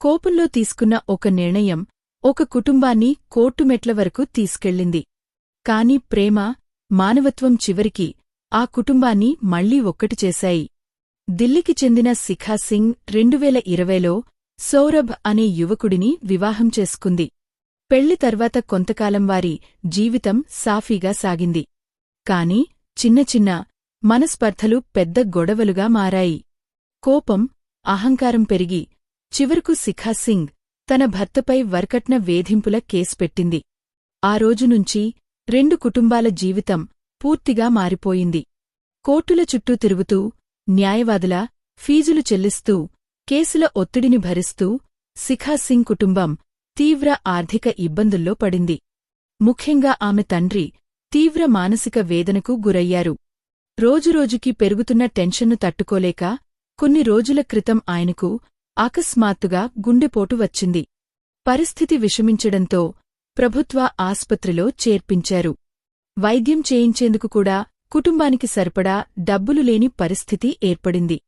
కోపంలో తీసుకున్న ఒక నిర్ణయం ఒక కుటుంబాన్ని కోర్టుమెట్ల వరకు తీసుకెళ్ళింది. కాని ప్రేమ, మానవత్వం చివరికి ఆ కుటుంబాన్ని మళ్లీ ఒక్కటి చేశాయి. దిల్లీకి చెందిన శిఖా సింగ్ 2020లో సౌరభ్ అనే యువకుడిని వివాహం చేసుకుంది. పెళ్లి తర్వాత కొంతకాలం వారి జీవితం సాఫీగా సాగింది. కాని చిన్న చిన్న మనస్పర్ధలు పెద్ద గొడవలుగా మారాయి. కోపం, అహంకారం పెరిగి చివరకు శిఖా సింగ్ తన భర్తపై వరకట్న వేధింపుల కేసు పెట్టింది. ఆ రోజునుంచి రెండు కుటుంబాల జీవితం పూర్తిగా మారిపోయింది. కోర్టుల చుట్టూ తిరుగుతూ, న్యాయవాదుల ఫీజులు చెల్లిస్తూ, కేసుల ఒత్తిడిని భరిస్తూ శిఖా సింగ్ కుటుంబం తీవ్ర ఆర్థిక ఇబ్బందుల్లో పడింది. ముఖ్యంగా ఆమె తండ్రి తీవ్ర మానసిక వేదనకు గురయ్యారు. రోజురోజుకీ పెరుగుతున్న టెన్షన్ను తట్టుకోలేక కొన్ని రోజుల క్రితం ఆయనకు అకస్మాత్తుగా గుండెపోటు వచ్చింది. పరిస్థితి విషమించడంతో ప్రభుత్వ ఆస్పత్రిలో చేర్పించారు. వైద్యం చేయించేందుకు కూడా కుటుంబానికి సరిపడా డబ్బులు లేని పరిస్థితి ఏర్పడింది.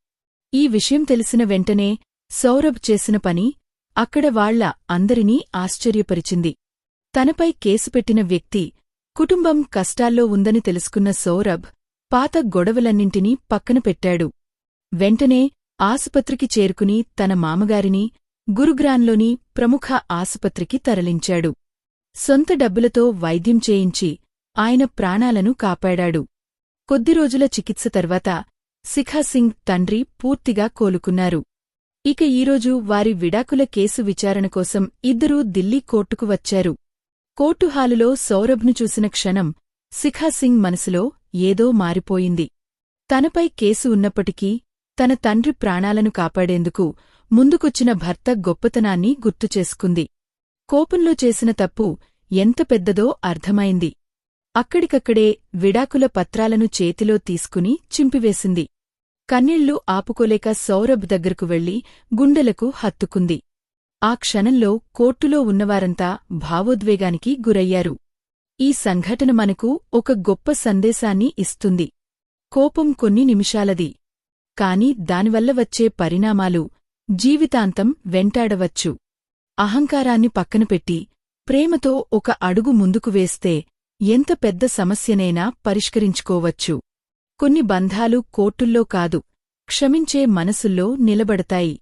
ఈ విషయం తెలిసిన వెంటనే సౌరభ్ చేసిన పని అక్కడ వాళ్ల అందరినీ ఆశ్చర్యపరిచింది. తనపై కేసు పెట్టిన వ్యక్తి కుటుంబం కష్టాల్లో ఉందని తెలుసుకున్న సౌరభ్ పాత గొడవలన్నింటినీ పక్కన పెట్టాడు. వెంటనే ఆసుపత్రికి చేరుకుని తన మామగారిని గురుగ్రాన్లోని ప్రముఖ ఆసుపత్రికి తరలించాడు. సొంత డబ్బులతో వైద్యం చేయించి ఆయన ప్రాణాలను కాపాడాడు. కొద్ది రోజుల చికిత్స తర్వాత శిఖా సింగ్ తండ్రి పూర్తిగా కోలుకున్నారు. ఇక ఈరోజు వారి విడాకుల కేసు విచారణ కోసం ఇద్దరూ ఢిల్లీ కోర్టుకు వచ్చారు. కోర్టు హాలులో సౌరభ్ను చూసిన క్షణం శిఖా సింగ్ మనసులో ఏదో మారిపోయింది. తనపై కేసు ఉన్నప్పటికీ తన తండ్రి ప్రాణాలను కాపాడేందుకు ముందుకొచ్చిన భర్త గొప్పతనాన్ని గుర్తుచేసుకుంది. కోపంలో చేసిన తప్పు ఎంత పెద్దదో అర్థమైంది. అక్కడికక్కడే విడాకుల పత్రాలను చేతిలో తీసుకుని చింపివేసింది. కన్నీళ్లు ఆపుకోలేక సౌరభ్ దగ్గరకు వెళ్లి గుండెలకు హత్తుకుంది. ఆ క్షణంలో కోర్టులో ఉన్నవారంతా భావోద్వేగానికి గురయ్యారు. ఈ సంఘటన మనకు ఒక గొప్ప సందేశాన్ని ఇస్తుంది. కోపం కొన్ని నిమిషాలది. కాని దానివల్ల వచ్చే పరిణామాలు జీవితాంతం వెంటాడవచ్చు. అహంకారాన్ని పక్కనపెట్టి ప్రేమతో ఒక అడుగు ముందుకు వేస్తే ఎంత పెద్ద సమస్యనైనా పరిష్కరించుకోవచ్చు. కొన్ని బంధాలు కోర్టుల్లో కాదు, క్షమించే మనసుల్లో నిలబడతాయి.